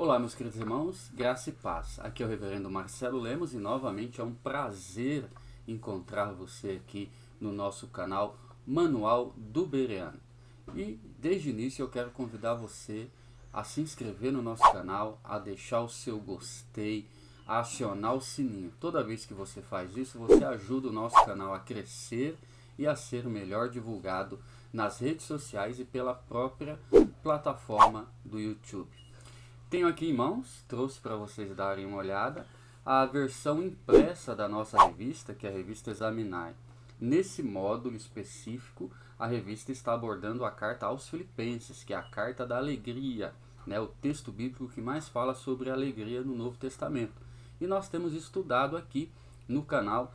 Olá, meus queridos irmãos, graça e paz. Aqui é o reverendo Marcelo Lemos e novamente é um prazer encontrar você aqui no nosso canal Manual do Bereano. E desde o início eu quero convidar você a se inscrever no nosso canal, a deixar o seu gostei, a acionar o sininho. Toda vez que você faz isso, você ajuda o nosso canal a crescer e a ser melhor divulgado nas redes sociais e pela própria plataforma do YouTube. Tenho aqui em mãos, trouxe para vocês darem uma olhada, a versão impressa da nossa revista, que é a revista Examinai. Nesse módulo específico, a revista está abordando a carta aos Filipenses, que é a carta da alegria, né, o texto bíblico que mais fala sobre a alegria no Novo Testamento. E nós temos estudado aqui no canal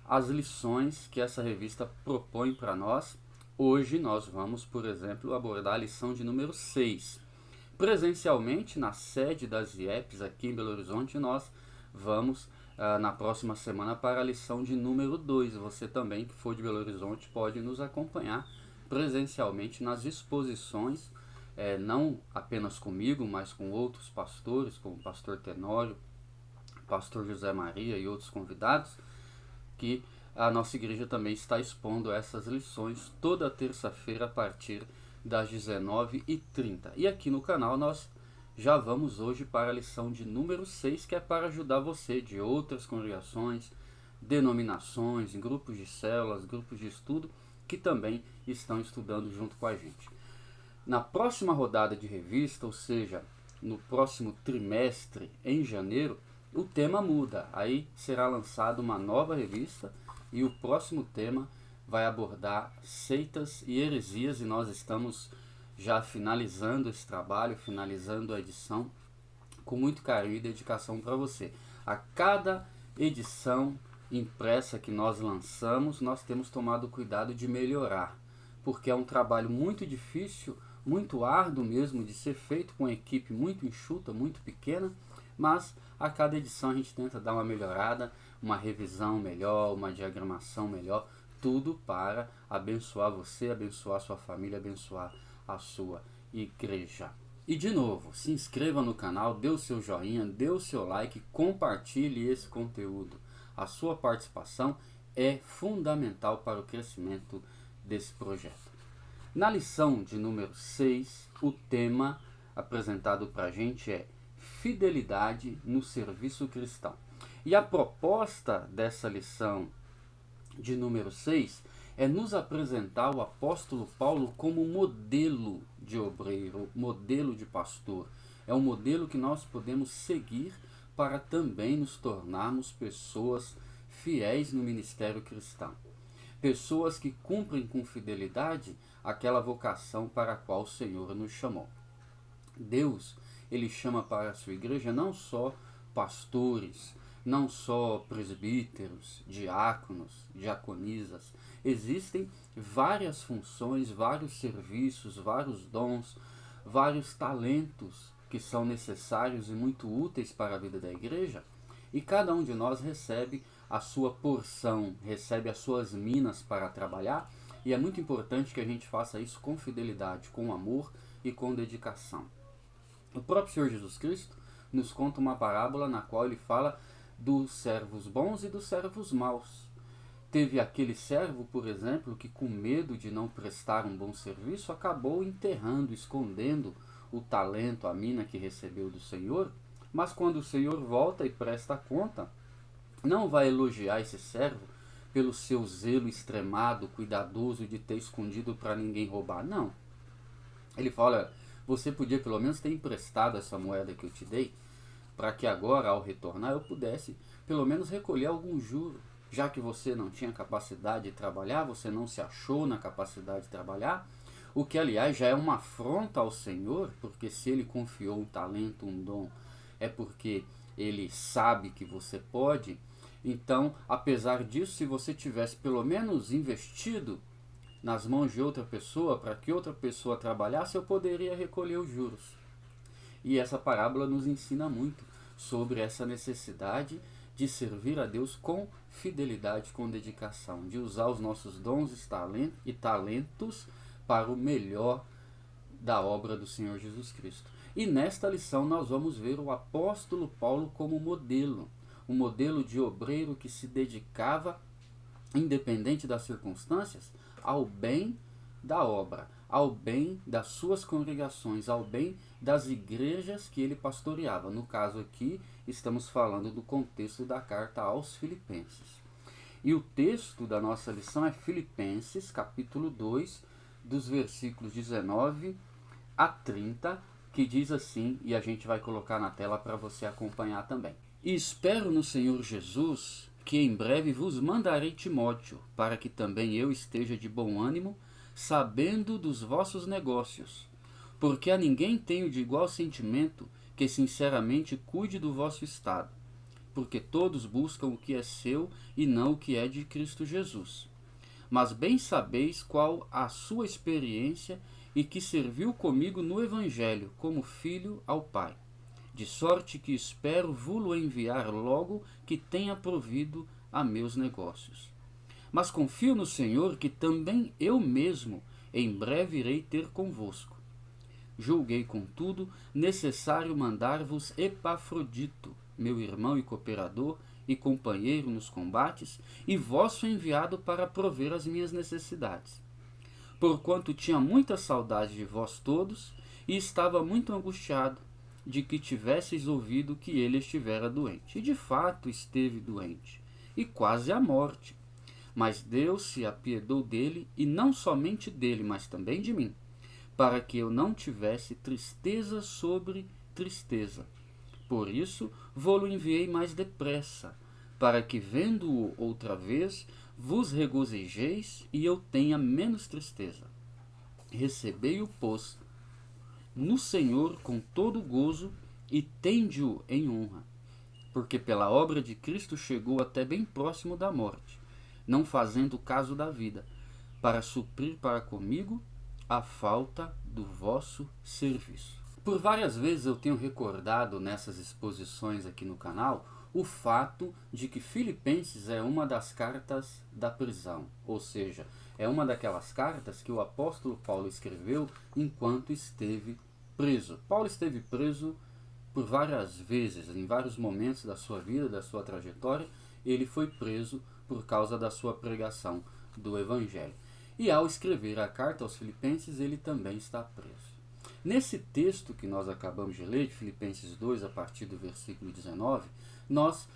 as lições que essa revista propõe para nós. Hoje nós vamos, por exemplo, abordar a lição de número 6. Presencialmente, na sede das IEPs aqui em Belo Horizonte, nós vamos na próxima semana para a lição de número 2. Você também, que for de Belo Horizonte, pode nos acompanhar presencialmente nas exposições, não apenas comigo, mas com outros pastores, como o pastor Tenório, pastor José Maria e outros convidados, que a nossa igreja também está expondo essas lições toda terça-feira a partir das 19h30. E aqui no canal nós já vamos hoje para a lição de número 6, que é para ajudar você de outras congregações, denominações, grupos de células, grupos de estudo, que também estão estudando junto com a gente. Na próxima rodada de revista, ou seja, no próximo trimestre, em janeiro, o tema muda. Aí será lançada uma nova revista e o próximo tema vai abordar seitas e heresias, e nós estamos já finalizando esse trabalho, finalizando a edição com muito carinho e dedicação para você. A cada edição impressa que nós lançamos, nós temos tomado cuidado de melhorar, porque é um trabalho muito difícil, muito árduo mesmo de ser feito com uma equipe muito enxuta, muito pequena, mas a cada edição a gente tenta dar uma melhorada, uma revisão melhor, uma diagramação melhor, tudo para abençoar você, abençoar sua família, abençoar a sua igreja. E de novo, se inscreva no canal, dê o seu joinha, dê o seu like, compartilhe esse conteúdo. A sua participação é fundamental para o crescimento desse projeto. Na lição de número 6, o tema apresentado para a gente é fidelidade no serviço cristão. E a proposta dessa lição de número 6 é nos apresentar o apóstolo Paulo como modelo de obreiro, modelo de pastor. É um modelo que nós podemos seguir para também nos tornarmos pessoas fiéis no ministério cristão. Pessoas que cumprem com fidelidade aquela vocação para a qual o Senhor nos chamou. Deus, ele chama para a sua igreja não só pastores, não só presbíteros, diáconos, diaconisas. Existem várias funções, vários serviços, vários dons, vários talentos que são necessários e muito úteis para a vida da igreja, e cada um de nós recebe a sua porção, recebe as suas minas para trabalhar, e é muito importante que a gente faça isso com fidelidade, com amor e com dedicação. O próprio Senhor Jesus Cristo nos conta uma parábola na qual ele fala dos servos bons e dos servos maus. Teve aquele servo, por exemplo, que com medo de não prestar um bom serviço, acabou enterrando, escondendo o talento, a mina que recebeu do Senhor, mas quando o Senhor volta e presta conta, não vai elogiar esse servo pelo seu zelo extremado, cuidadoso de ter escondido para ninguém roubar, não. Ele fala, você podia pelo menos ter emprestado essa moeda que eu te dei, para que agora, ao retornar, eu pudesse pelo menos recolher algum juro, já que você não tinha capacidade de trabalhar, você não se achou na capacidade de trabalhar, o que, aliás, já é uma afronta ao Senhor, porque se Ele confiou um talento, um dom, é porque Ele sabe que você pode. Então, apesar disso, se você tivesse pelo menos investido nas mãos de outra pessoa, para que outra pessoa trabalhasse, eu poderia recolher os juros. E essa parábola nos ensina muito sobre essa necessidade de servir a Deus com fidelidade, com dedicação, de usar os nossos dons e talentos para o melhor da obra do Senhor Jesus Cristo. E nesta lição nós vamos ver o apóstolo Paulo como modelo, um modelo de obreiro que se dedicava, independente das circunstâncias, ao bem da obra, ao bem das suas congregações, ao bem das igrejas que ele pastoreava. No caso aqui, estamos falando do contexto da carta aos Filipenses. E o texto da nossa lição é Filipenses, capítulo 2, dos versículos 19 a 30, que diz assim, e a gente vai colocar na tela para você acompanhar também. E espero no Senhor Jesus que em breve vos mandarei Timóteo, para que também eu esteja de bom ânimo, sabendo dos vossos negócios. Porque a ninguém tenho de igual sentimento que sinceramente cuide do vosso estado. Porque todos buscam o que é seu e não o que é de Cristo Jesus. Mas bem sabeis qual a sua experiência e que serviu comigo no Evangelho, como filho ao Pai. De sorte que espero vou-lo enviar logo que tenha provido a meus negócios. Mas confio no Senhor que também eu mesmo em breve irei ter convosco. Julguei, contudo, necessário mandar-vos Epafrodito, meu irmão e cooperador e companheiro nos combates, e vosso enviado para prover as minhas necessidades. Porquanto tinha muita saudade de vós todos, e estava muito angustiado de que tivesseis ouvido que ele estivera doente. E de fato esteve doente, e quase à morte. Mas Deus se apiedou dele, e não somente dele, mas também de mim, para que eu não tivesse tristeza sobre tristeza. Por isso, vou-lo enviei mais depressa, para que, vendo-o outra vez, vos regozijeis e eu tenha menos tristeza. Recebei-o, pois, no Senhor com todo gozo e tende-o em honra, porque pela obra de Cristo chegou até bem próximo da morte, não fazendo caso da vida, para suprir para comigo a falta do vosso serviço. Por várias vezes eu tenho recordado nessas exposições aqui no canal o fato de que Filipenses é uma das cartas da prisão, ou seja, é uma daquelas cartas que o apóstolo Paulo escreveu enquanto esteve preso. Paulo esteve preso por várias vezes, em vários momentos da sua vida, da sua trajetória, ele foi preso por causa da sua pregação do Evangelho. E ao escrever a carta aos Filipenses, ele também está preso. Nesse texto que nós acabamos de ler, de Filipenses 2, a partir do versículo 19, nós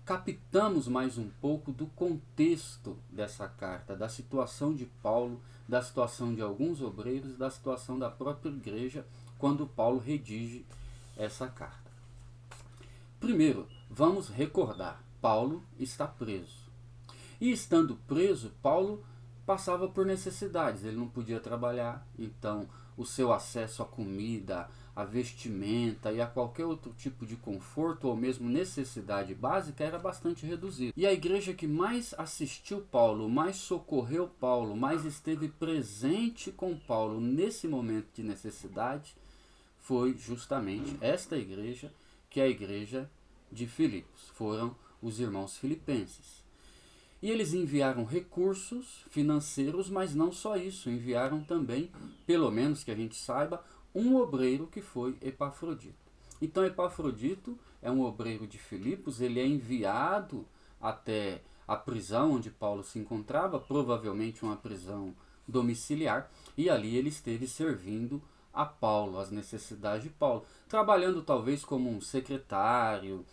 captamos mais um pouco do contexto dessa carta, da situação de Paulo, da situação de alguns obreiros, da situação da própria igreja, quando Paulo redige essa carta. Primeiro, vamos recordar, Paulo está preso. E estando preso, Paulo passava por necessidades, ele não podia trabalhar, então o seu acesso à comida, à vestimenta e a qualquer outro tipo de conforto ou mesmo necessidade básica era bastante reduzido. E a igreja que mais assistiu Paulo, mais socorreu Paulo, mais esteve presente com Paulo nesse momento de necessidade foi justamente esta igreja, que é a igreja de Filipos. Foram os irmãos filipenses. E eles enviaram recursos financeiros, mas não só isso, enviaram também, pelo menos que a gente saiba, um obreiro que foi Epafrodito. Então Epafrodito é um obreiro de Filipos, ele é enviado até a prisão onde Paulo se encontrava, provavelmente uma prisão domiciliar, e ali ele esteve servindo a Paulo, as necessidades de Paulo, trabalhando talvez como um secretário,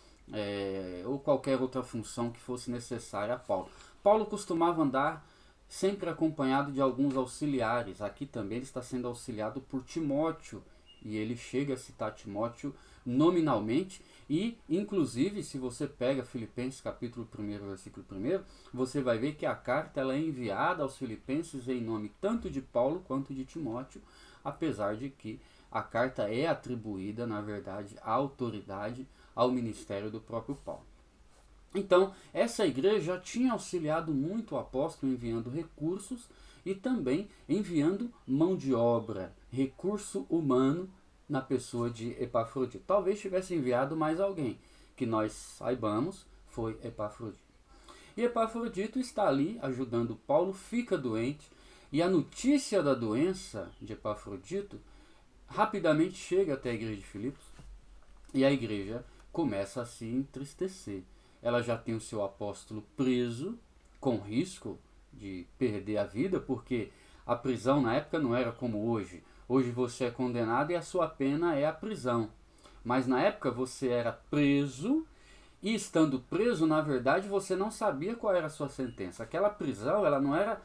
ou qualquer outra função que fosse necessária a Paulo. Paulo costumava andar sempre acompanhado de alguns auxiliares. Aqui também ele está sendo auxiliado por Timóteo, e ele chega a citar Timóteo nominalmente, e inclusive se você pega Filipenses capítulo 1, versículo 1, você vai ver que a carta ela é enviada aos filipenses em nome tanto de Paulo quanto de Timóteo, apesar de que a carta é atribuída, na verdade, à autoridade, ao ministério do próprio Paulo. Então, essa igreja já tinha auxiliado muito o apóstolo enviando recursos e também enviando mão de obra, recurso humano na pessoa de Epafrodito. Talvez tivesse enviado mais alguém, que nós saibamos foi Epafrodito. E Epafrodito está ali ajudando Paulo, fica doente, e a notícia da doença de Epafrodito rapidamente chega até a igreja de Filipos e a igreja começa a se entristecer. Ela já tem o seu apóstolo preso, com risco de perder a vida, porque a prisão na época não era como hoje. Hoje você é condenado e a sua pena é a prisão. Mas na época você era preso e, estando preso, na verdade você não sabia qual era a sua sentença. Aquela prisão, ela não era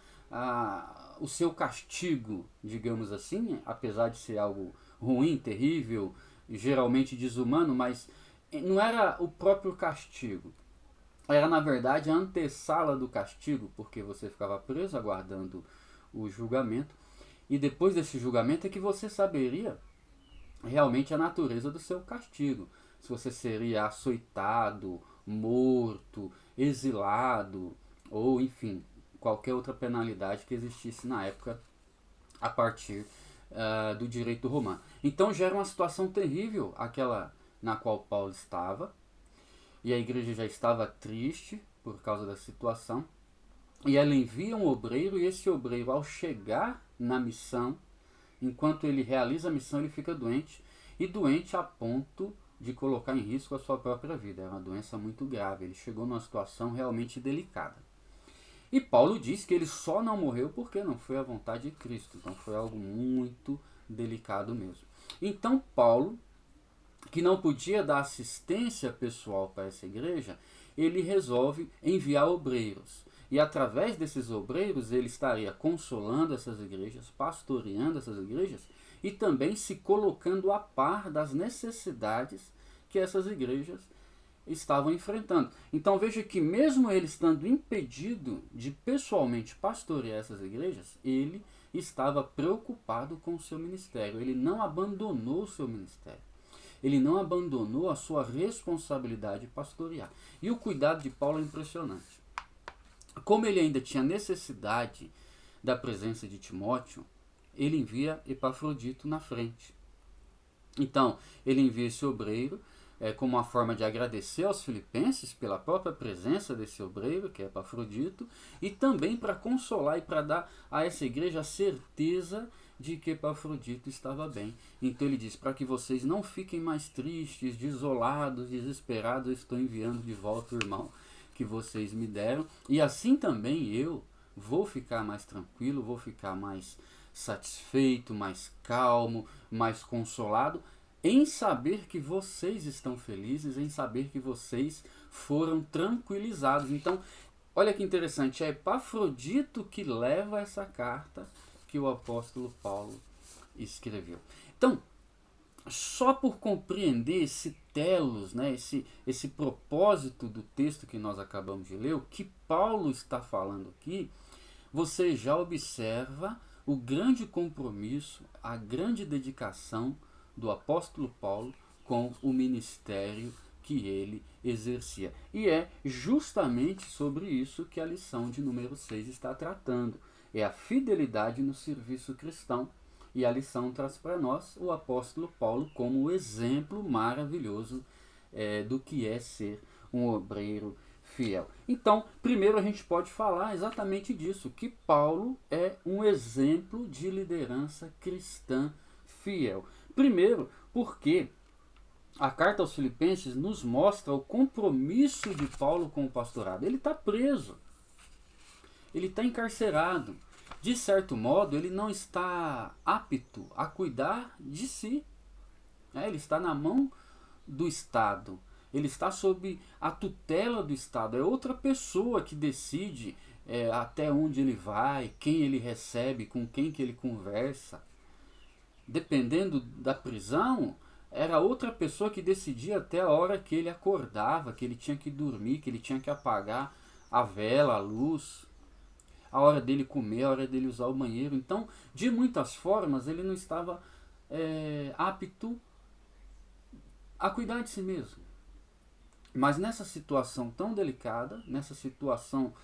o seu castigo, digamos assim, apesar de ser algo ruim, terrível, geralmente desumano, mas não era o próprio castigo. Era, na verdade, a antessala do castigo, porque você ficava preso aguardando o julgamento, e depois desse julgamento é que você saberia realmente a natureza do seu castigo. Se você seria açoitado, morto, exilado, ou enfim, qualquer outra penalidade que existisse na época a partir do direito romano. Então já era uma situação terrível aquela na qual Paulo estava, e a igreja já estava triste por causa da situação, e ela envia um obreiro, e esse obreiro, ao chegar na missão, enquanto ele realiza a missão, ele fica doente, e doente a ponto de colocar em risco a sua própria vida. É uma doença muito grave, ele chegou numa situação realmente delicada. E Paulo diz que ele só não morreu porque não foi a vontade de Cristo, então foi algo muito delicado mesmo. Então Paulo, que não podia dar assistência pessoal para essa igreja, ele resolve enviar obreiros. E através desses obreiros ele estaria consolando essas igrejas, pastoreando essas igrejas e também se colocando a par das necessidades que essas igrejas estavam enfrentando. Então veja que mesmo ele estando impedido de pessoalmente pastorear essas igrejas, ele estava preocupado com o seu ministério. Ele não abandonou o seu ministério. Ele não abandonou a sua responsabilidade de pastorear. E o cuidado de Paulo é impressionante. Como ele ainda tinha necessidade da presença de Timóteo, ele envia Epafrodito na frente. Então, ele envia esse obreiro como uma forma de agradecer aos filipenses pela própria presença desse obreiro, que é Epafrodito, e também para consolar e para dar a essa igreja a certeza de que Epafrodito estava bem. Então ele diz, para que vocês não fiquem mais tristes, desolados, desesperados, eu estou enviando de volta o irmão que vocês me deram, e assim também eu vou ficar mais tranquilo, vou ficar mais satisfeito, mais calmo, mais consolado, em saber que vocês estão felizes, em saber que vocês foram tranquilizados. Então, olha que interessante, é Epafrodito que leva essa carta que o apóstolo Paulo escreveu. Então, só por compreender esse telos, né, esse propósito do texto que nós acabamos de ler, o que Paulo está falando aqui, você já observa o grande compromisso, a grande dedicação do apóstolo Paulo com o ministério que ele exercia. E é justamente sobre isso que a lição de número 6 está tratando. É a fidelidade no serviço cristão. E a lição traz para nós o apóstolo Paulo como o exemplo maravilhoso do que é ser um obreiro fiel. Então, primeiro a gente pode falar exatamente disso, que Paulo é um exemplo de liderança cristã fiel. Primeiro, porque a carta aos Filipenses nos mostra o compromisso de Paulo com o pastorado. Ele está preso, ele está encarcerado. De certo modo, ele não está apto a cuidar de si. Ele está na mão do Estado. Ele está sob a tutela do Estado. É outra pessoa que decide até onde ele vai, quem ele recebe, com quem que ele conversa. Dependendo da prisão, era outra pessoa que decidia até a hora que ele acordava, que ele tinha que dormir, que ele tinha que apagar a vela, a luz, a hora dele comer, a hora dele usar o banheiro. Então, de muitas formas, ele não estava apto a cuidar de si mesmo. Mas nessa situação tão delicada, nessa situação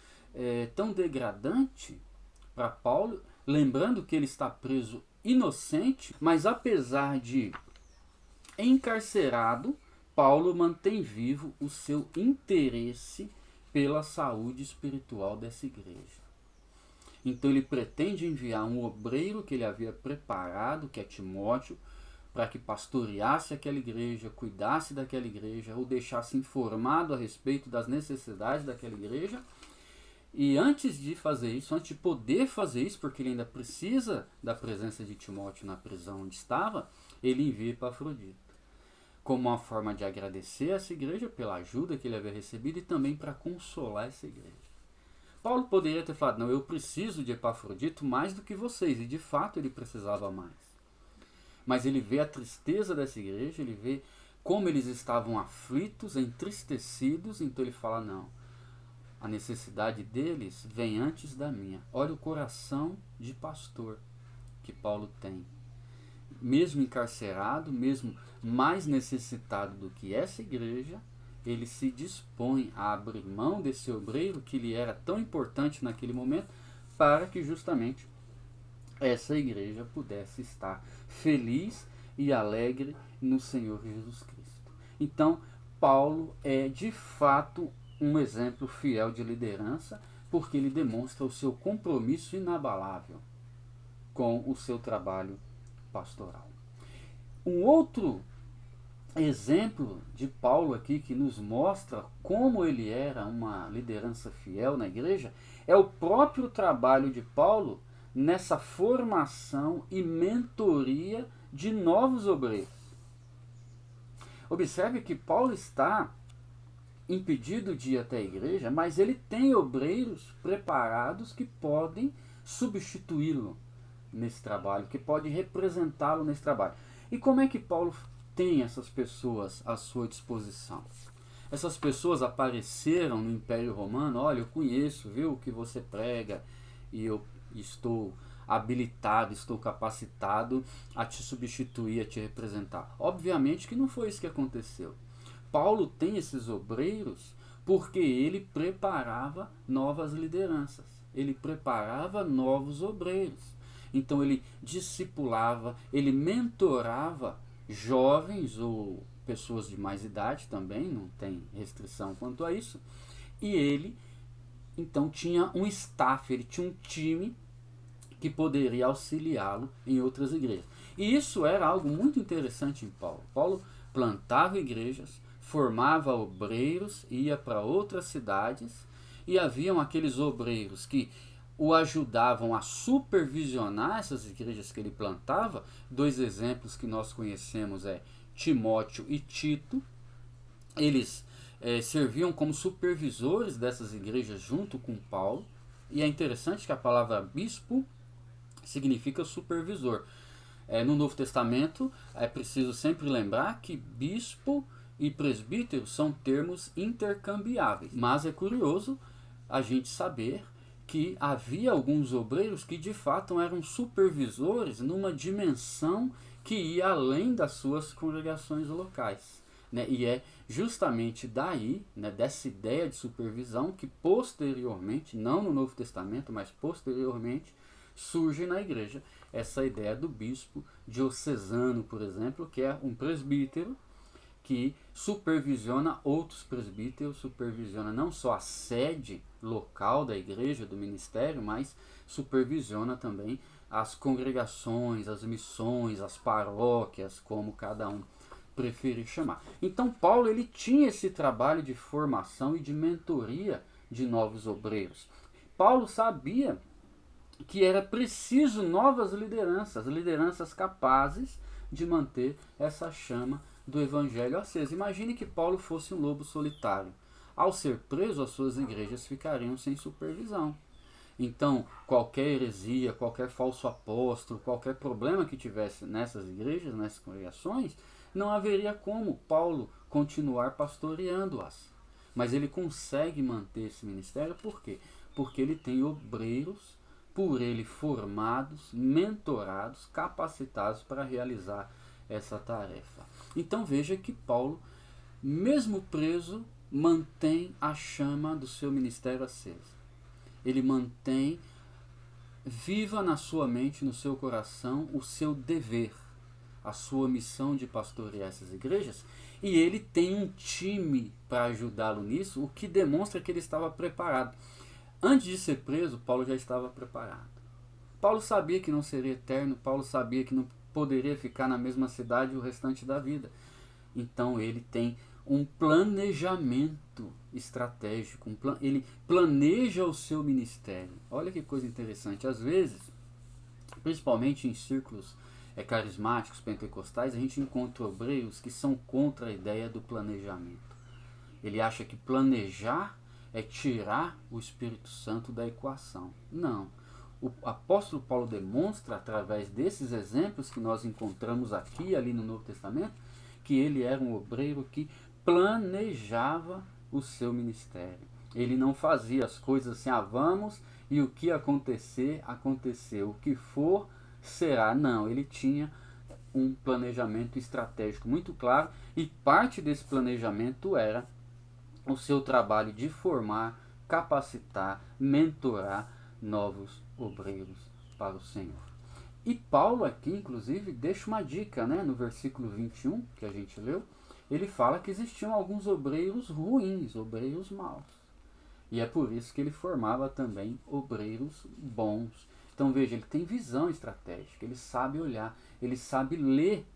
tão degradante para Paulo, lembrando que ele está preso inocente, mas apesar de encarcerado, Paulo mantém vivo o seu interesse pela saúde espiritual dessa igreja. Então ele pretende enviar um obreiro que ele havia preparado, que é Timóteo, para que pastoreasse aquela igreja, cuidasse daquela igreja, ou deixasse informado a respeito das necessidades daquela igreja. E antes de fazer isso, antes de poder fazer isso, porque ele ainda precisa da presença de Timóteo na prisão onde estava, ele envia Epafrodito, como uma forma de agradecer a essa igreja pela ajuda que ele havia recebido e também para consolar essa igreja. Paulo poderia ter falado, não, eu preciso de Epafrodito mais do que vocês, e de fato ele precisava mais. Mas ele vê a tristeza dessa igreja, ele vê como eles estavam aflitos, entristecidos, então ele fala, não, a necessidade deles vem antes da minha. Olha o coração de pastor que Paulo tem. Mesmo encarcerado, mesmo mais necessitado do que essa igreja, ele se dispõe a abrir mão desse obreiro que lhe era tão importante naquele momento, para que justamente essa igreja pudesse estar feliz e alegre no Senhor Jesus Cristo. Então, Paulo é de fato um exemplo fiel de liderança, porque ele demonstra o seu compromisso inabalável com o seu trabalho pastoral. Um outro exemplo de Paulo aqui que nos mostra como ele era uma liderança fiel na igreja é o próprio trabalho de Paulo nessa formação e mentoria de novos obreiros. Observe que Paulo está impedido de ir até a igreja, mas ele tem obreiros preparados que podem substituí-lo nesse trabalho, que podem representá-lo nesse trabalho. E como é que Paulo tem essas pessoas à sua disposição? Essas pessoas apareceram no Império Romano, olha, eu conheço, viu, o que você prega, e eu estou habilitado, estou capacitado a te substituir, a te representar. Obviamente que não foi isso que aconteceu. Paulo tem esses obreiros porque ele preparava novas lideranças, ele preparava novos obreiros. Então ele discipulava, ele mentorava jovens ou pessoas de mais idade também, não tem restrição quanto a isso. E ele então tinha um staff, ele tinha um time que poderia auxiliá-lo em outras igrejas. E isso era algo muito interessante em Paulo. Paulo plantava igrejas, formava obreiros, ia para outras cidades, e haviam aqueles obreiros que o ajudavam a supervisionar essas igrejas que ele plantava. Dois exemplos que nós conhecemos é Timóteo e Tito. Eles serviam como supervisores dessas igrejas junto com Paulo. E é interessante que a palavra bispo significa supervisor. No Novo Testamento é preciso sempre lembrar que bispo e presbítero são termos intercambiáveis. Mas é curioso a gente saber que havia alguns obreiros que de fato eram supervisores numa dimensão que ia além das suas congregações locais. E é justamente daí, dessa ideia de supervisão, que posteriormente, não no Novo Testamento, mas posteriormente, surge na igreja essa ideia do bispo diocesano, por exemplo, que é um presbítero que supervisiona outros presbíteros, supervisiona não só a sede local da igreja, do ministério, mas supervisiona também as congregações, as missões, as paróquias, como cada um preferir chamar. Então Paulo ele tinha esse trabalho de formação e de mentoria de novos obreiros. Paulo sabia que era preciso novas lideranças, lideranças capazes de manter essa chama do evangelho acesa. Imagine que Paulo fosse um lobo solitário. Ao ser preso, as suas igrejas ficariam sem supervisão. Então, qualquer heresia, qualquer falso apóstolo, qualquer problema que tivesse nessas igrejas, nessas congregações, não haveria como Paulo continuar pastoreando-as. Mas ele consegue manter esse ministério, por quê? Porque ele tem obreiros por ele formados, mentorados, capacitados para realizar essa tarefa. Então veja que Paulo, mesmo preso, mantém a chama do seu ministério acesa. Ele mantém viva na sua mente, no seu coração, o seu dever, a sua missão de pastorear essas igrejas, e ele tem um time para ajudá-lo nisso, o que demonstra que ele estava preparado. Antes de ser preso, Paulo já estava preparado. Paulo sabia que não seria eterno, Paulo sabia que não poderia ficar na mesma cidade o restante da vida. Então ele tem um planejamento estratégico, ele planeja o seu ministério. Olha que coisa interessante. Às vezes, principalmente em círculos carismáticos, pentecostais, a gente encontra obreiros que são contra a ideia do planejamento. Ele acha que planejar é tirar o Espírito Santo da equação. Não. O apóstolo Paulo demonstra, através desses exemplos que nós encontramos aqui e ali no Novo Testamento, que ele era um obreiro que planejava o seu ministério. Ele não fazia as coisas assim, vamos, e o que acontecer, aconteceu. O que for, será. Não, ele tinha um planejamento estratégico muito claro, e parte desse planejamento era o seu trabalho de formar, capacitar, mentorar novos obreiros para o Senhor. E Paulo aqui, inclusive, deixa uma dica, né? No versículo 21, que a gente leu, ele fala que existiam alguns obreiros ruins, obreiros maus. E é por isso que ele formava também obreiros bons. Então veja, ele tem visão estratégica, ele sabe olhar, ele sabe ler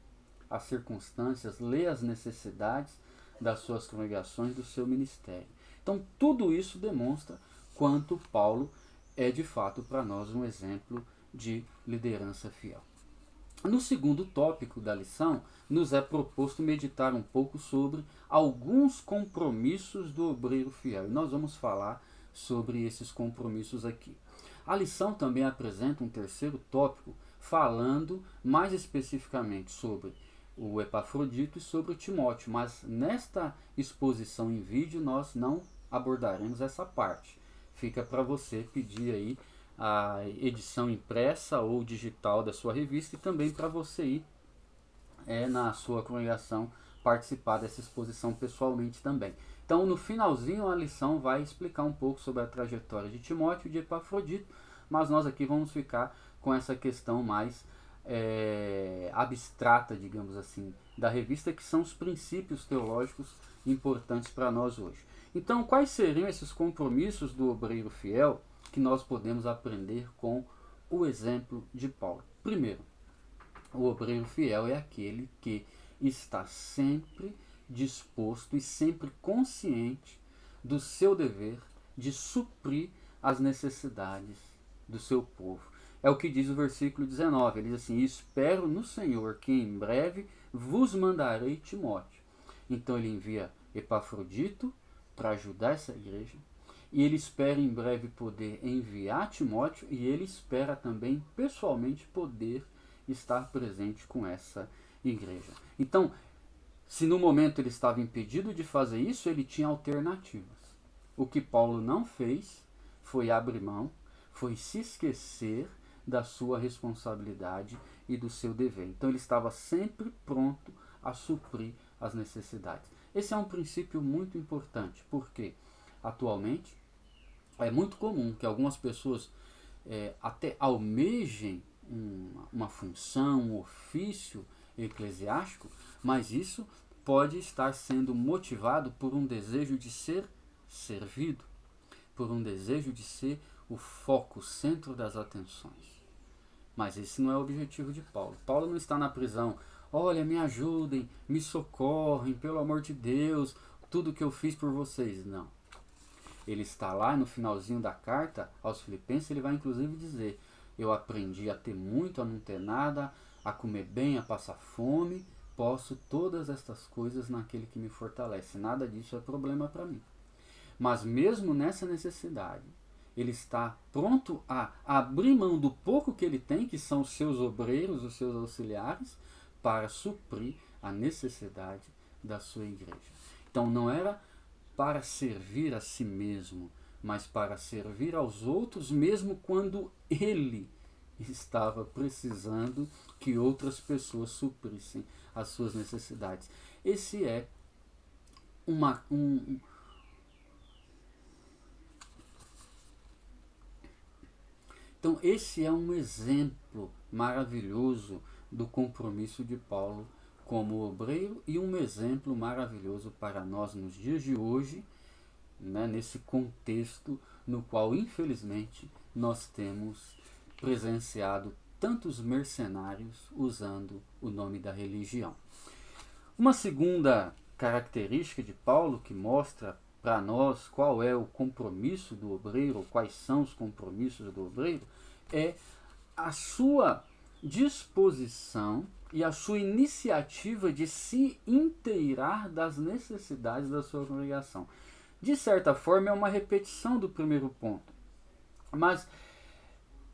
as circunstâncias, ler as necessidades das suas congregações, do seu ministério. Então tudo isso demonstra quanto Paulo é de fato para nós um exemplo de liderança fiel. No segundo tópico da lição, nos é proposto meditar um pouco sobre alguns compromissos do obreiro fiel. E nós vamos falar sobre esses compromissos aqui. A lição também apresenta um terceiro tópico, falando mais especificamente sobre o Epafrodito e sobre o Timóteo. Mas nesta exposição em vídeo nós não abordaremos essa parte. Fica para você pedir aí a edição impressa ou digital da sua revista, e também para você ir na sua congregação participar dessa exposição pessoalmente também. Então no finalzinho a lição vai explicar um pouco sobre a trajetória de Timóteo e de Epafrodito, mas nós aqui vamos ficar com essa questão mais abstrata, digamos assim, da revista, que são os princípios teológicos importantes para nós hoje. Então, quais seriam esses compromissos do obreiro fiel que nós podemos aprender com o exemplo de Paulo? Primeiro, o obreiro fiel é aquele que está sempre disposto e sempre consciente do seu dever de suprir as necessidades do seu povo. É o que diz o versículo 19, ele diz assim: espero no Senhor que em breve vos mandarei Timóteo. Então ele envia Epafrodito para ajudar essa igreja, e ele espera em breve poder enviar Timóteo, e ele espera também pessoalmente poder estar presente com essa igreja. Então, se no momento ele estava impedido de fazer isso, ele tinha alternativas. O que Paulo não fez foi abrir mão, foi se esquecer da sua responsabilidade e do seu dever. Então ele estava sempre pronto a suprir as necessidades. Esse é um princípio muito importante, porque atualmente é muito comum que algumas pessoas até almejem uma função, um ofício eclesiástico, mas isso pode estar sendo motivado por um desejo de ser servido, por um desejo de ser o foco, o centro das atenções. Mas esse não é o objetivo de Paulo. Paulo não está na prisão: olha, me ajudem, me socorrem, pelo amor de Deus, tudo que eu fiz por vocês. Não. Ele está lá no finalzinho da carta aos Filipenses, ele vai inclusive dizer: eu aprendi a ter muito, a não ter nada, a comer bem, a passar fome, posso todas estas coisas naquele que me fortalece. Nada disso é problema para mim. Mas mesmo nessa necessidade, ele está pronto a abrir mão do pouco que ele tem, que são os seus obreiros, os seus auxiliares, para suprir a necessidade da sua igreja. Então não era para servir a si mesmo, mas para servir aos outros, mesmo quando ele estava precisando que outras pessoas suprissem as suas necessidades. Esse é Então esse é um exemplo maravilhoso do compromisso de Paulo como obreiro, e um exemplo maravilhoso para nós nos dias de hoje, né, nesse contexto no qual infelizmente nós temos presenciado tantos mercenários usando o nome da religião. Uma segunda característica de Paulo que mostra para nós qual é o compromisso do obreiro, ou quais são os compromissos do obreiro, é a sua disposição e a sua iniciativa de se inteirar das necessidades da sua congregação. De certa forma, é uma repetição do primeiro ponto. Mas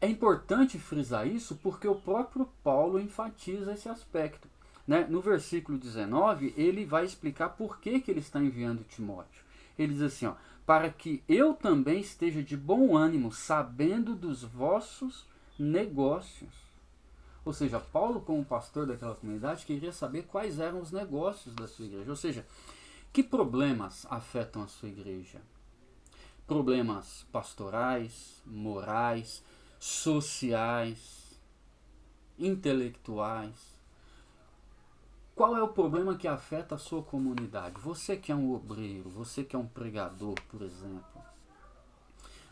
é importante frisar isso porque o próprio Paulo enfatiza esse aspecto. Né? No versículo 19, ele vai explicar por que ele está enviando Timóteo. Ele diz assim, ó, para que eu também esteja de bom ânimo, sabendo dos vossos negócios. Ou seja, Paulo, como pastor daquela comunidade, queria saber quais eram os negócios da sua igreja. Ou seja, que problemas afetam a sua igreja? Problemas pastorais, morais, sociais, intelectuais. Qual é o problema que afeta a sua comunidade? Você que é um obreiro, você que é um pregador, por exemplo,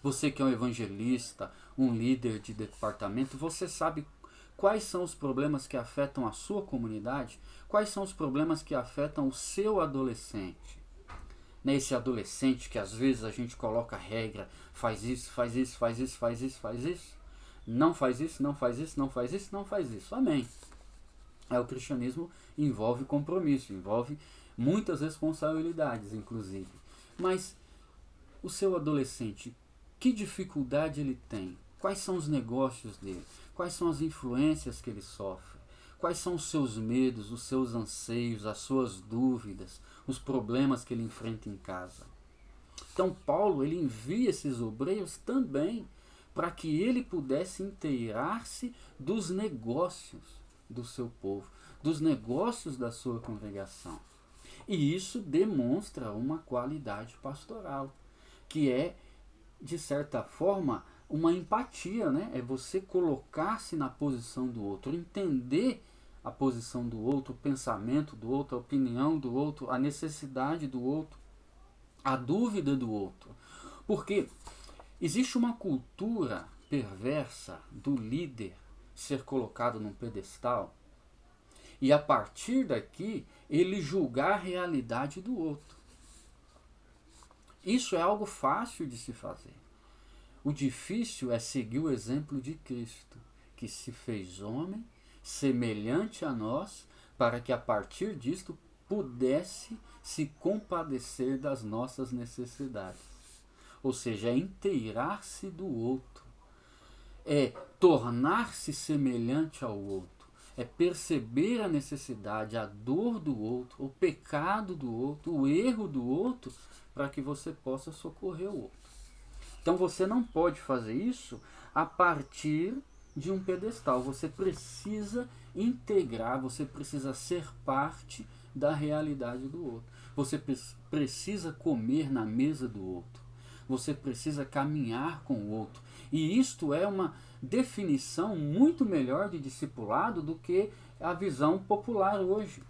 você que é um evangelista, um líder de departamento, você sabe quais são os problemas que afetam a sua comunidade? Quais são os problemas que afetam o seu adolescente? Esse adolescente que às vezes a gente coloca regra, faz isso, faz isso, faz isso, faz isso, faz isso, não faz isso, não faz isso, não faz isso, não faz isso. Amém. O cristianismo envolve compromisso, envolve muitas responsabilidades, inclusive. Mas o seu adolescente, que dificuldade ele tem? Quais são os negócios dele? Quais são as influências que ele sofre? Quais são os seus medos, os seus anseios, as suas dúvidas, os problemas que ele enfrenta em casa? Então Paulo, ele envia esses obreiros também para que ele pudesse inteirar-se dos negócios do seu povo, dos negócios da sua congregação. E isso demonstra uma qualidade pastoral, que é, de certa forma, uma empatia, né? É você colocar-se na posição do outro, entender a posição do outro, o pensamento do outro, a opinião do outro, a necessidade do outro, a dúvida do outro. Porque existe uma cultura perversa do líder ser colocado num pedestal e a partir daqui ele julgar a realidade do outro. Isso é algo fácil de se fazer. O difícil é seguir o exemplo de Cristo, que se fez homem, semelhante a nós, para que a partir disto pudesse se compadecer das nossas necessidades. Ou seja, é inteirar-se do outro, é tornar-se semelhante ao outro, é perceber a necessidade, a dor do outro, o pecado do outro, o erro do outro, para que você possa socorrer o outro. Então você não pode fazer isso a partir de um pedestal. Você precisa integrar, você precisa ser parte da realidade do outro. Você precisa comer na mesa do outro. Você precisa caminhar com o outro. E isto é uma definição muito melhor de discipulado do que a visão popular hoje.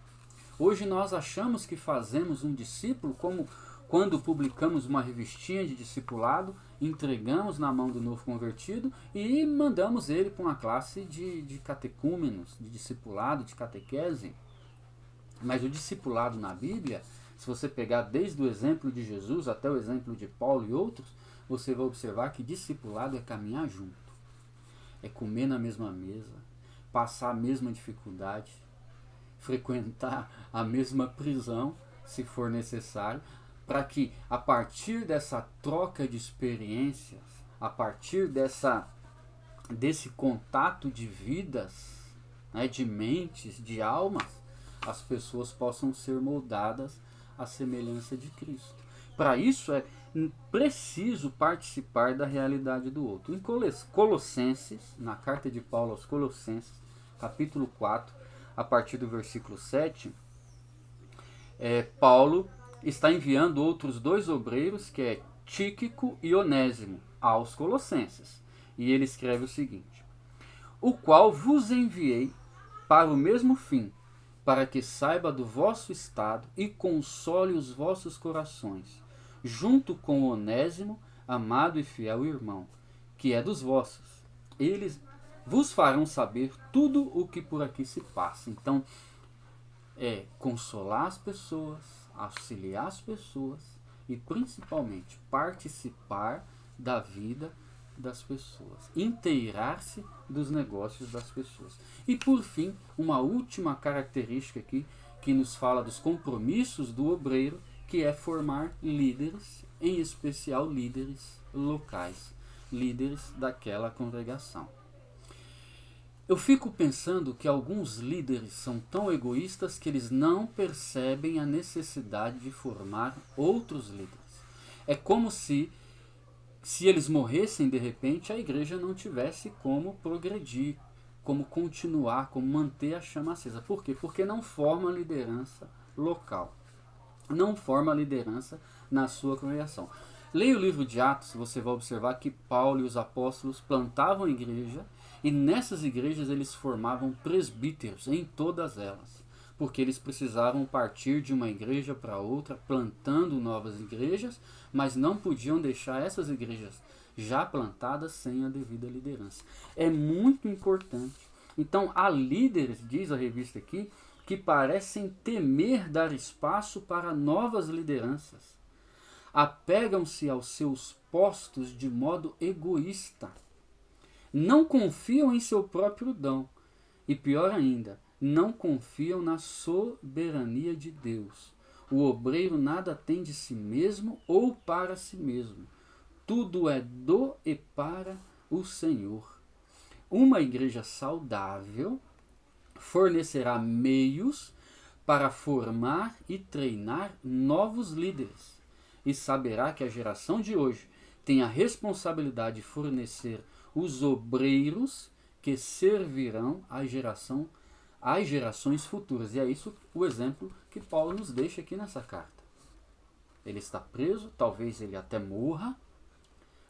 Hoje nós achamos que fazemos um discípulo como quando publicamos uma revistinha de discipulado, entregamos na mão do novo convertido e mandamos ele para uma classe de catecúmenos, de discipulado, de catequese. Mas o discipulado na Bíblia, se você pegar desde o exemplo de Jesus até o exemplo de Paulo e outros, você vai observar que discipulado é caminhar junto, é comer na mesma mesa, passar a mesma dificuldade, frequentar a mesma prisão, se for necessário, para que a partir dessa troca de experiências, a partir desse contato de vidas, né, de mentes, de almas, as pessoas possam ser moldadas à semelhança de Cristo. Para isso é preciso participar da realidade do outro. Em Colossenses, na carta de Paulo aos Colossenses, capítulo 4, a partir do versículo 7, Paulo está enviando outros dois obreiros, que é Tíquico e Onésimo, aos Colossenses. E ele escreve o seguinte: o qual vos enviei para o mesmo fim, para que saiba do vosso estado e console os vossos corações, junto com Onésimo, amado e fiel irmão, que é dos vossos. Ele vos farão saber tudo o que por aqui se passa. Então, é consolar as pessoas, auxiliar as pessoas e principalmente participar da vida das pessoas, inteirar-se dos negócios das pessoas. E por fim, uma última característica aqui que nos fala dos compromissos do obreiro, que é formar líderes, em especial líderes locais, líderes daquela congregação. Eu fico pensando que alguns líderes são tão egoístas que eles não percebem a necessidade de formar outros líderes. É como se eles morressem de repente, a igreja não tivesse como progredir, como continuar, como manter a chama acesa. Por quê? Porque não forma liderança local. Não forma liderança na sua congregação. Leia o livro de Atos, você vai observar que Paulo e os apóstolos plantavam igreja, e nessas igrejas eles formavam presbíteros em todas elas, porque eles precisavam partir de uma igreja para outra, plantando novas igrejas, mas não podiam deixar essas igrejas já plantadas sem a devida liderança. É muito importante. Então, há líderes, diz a revista aqui, que parecem temer dar espaço para novas lideranças. Apegam-se aos seus postos de modo egoísta. Não confiam em seu próprio dom. E pior ainda, não confiam na soberania de Deus. O obreiro nada tem de si mesmo ou para si mesmo. Tudo é do e para o Senhor. Uma igreja saudável fornecerá meios para formar e treinar novos líderes. E saberá que a geração de hoje tem a responsabilidade de fornecer os obreiros que servirão às gerações futuras. E é isso o exemplo que Paulo nos deixa aqui nessa carta. Ele está preso, talvez ele até morra,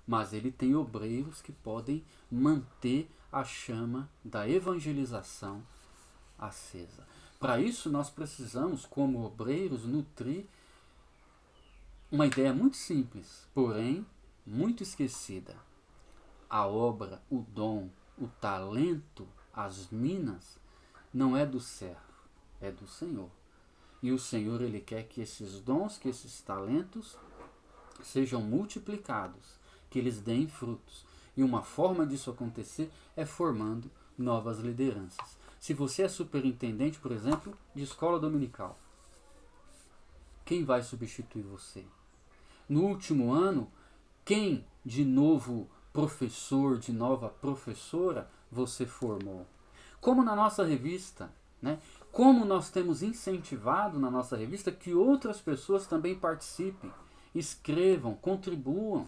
mas ele tem obreiros que podem manter a chama da evangelização acesa. Para isso nós precisamos, como obreiros, nutrir uma ideia muito simples, porém muito esquecida. A obra, o dom, o talento, as minas, não é do servo, é do Senhor. E o Senhor, Ele quer que esses dons, que esses talentos sejam multiplicados, que eles deem frutos. E uma forma disso acontecer é formando novas lideranças. Se você é superintendente, por exemplo, de escola dominical, quem vai substituir você? No último ano, quem de novo professor, de nova professora você formou? Como na nossa revista, né? Como nós temos incentivado na nossa revista que outras pessoas também participem, escrevam, contribuam.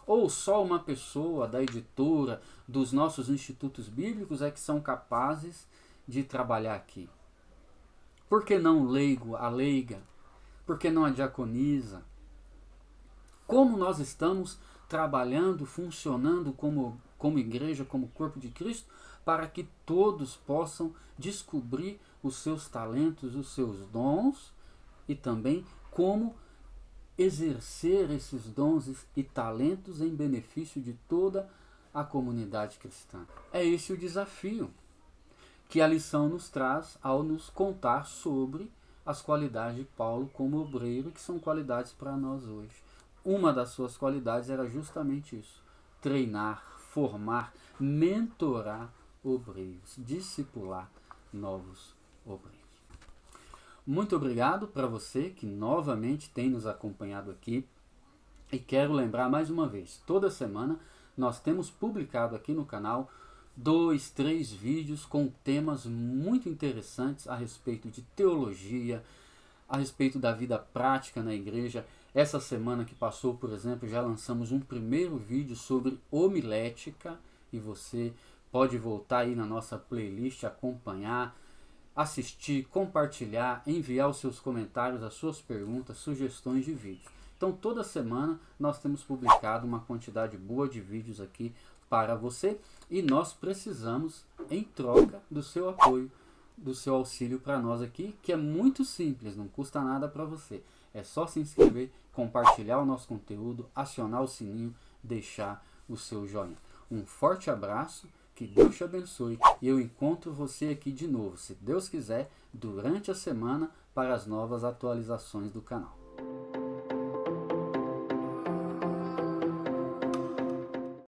Ou só uma pessoa da editora, dos nossos institutos bíblicos é que são capazes de trabalhar aqui? Por que não o leigo, a leiga? Por que não a diaconisa? Como nós estamos trabalhando, funcionando como igreja, como corpo de Cristo, para que todos possam descobrir os seus talentos, os seus dons e também como exercer esses dons e talentos em benefício de toda a comunidade cristã. É esse o desafio que a lição nos traz ao nos contar sobre as qualidades de Paulo como obreiro, que são qualidades para nós hoje. Uma das suas qualidades era justamente isso: treinar, formar, mentorar obreiros, discipular novos obreiros. Muito obrigado para você que novamente tem nos acompanhado aqui. E quero lembrar mais uma vez, toda semana nós temos publicado aqui no canal 2, 3 vídeos com temas muito interessantes a respeito de teologia, a respeito da vida prática na igreja. Essa semana que passou, por exemplo, já lançamos um primeiro vídeo sobre homilética e você pode voltar aí na nossa playlist, acompanhar, assistir, compartilhar, enviar os seus comentários, as suas perguntas, sugestões de vídeos. Então toda semana nós temos publicado uma quantidade boa de vídeos aqui para você e nós precisamos, em troca do seu apoio, do seu auxílio para nós aqui, que é muito simples, não custa nada para você. É só se inscrever, compartilhar o nosso conteúdo, acionar o sininho, deixar o seu joinha. Um forte abraço Que Deus te abençoe e eu encontro você aqui de novo, se Deus quiser, durante a semana para as novas atualizações do canal.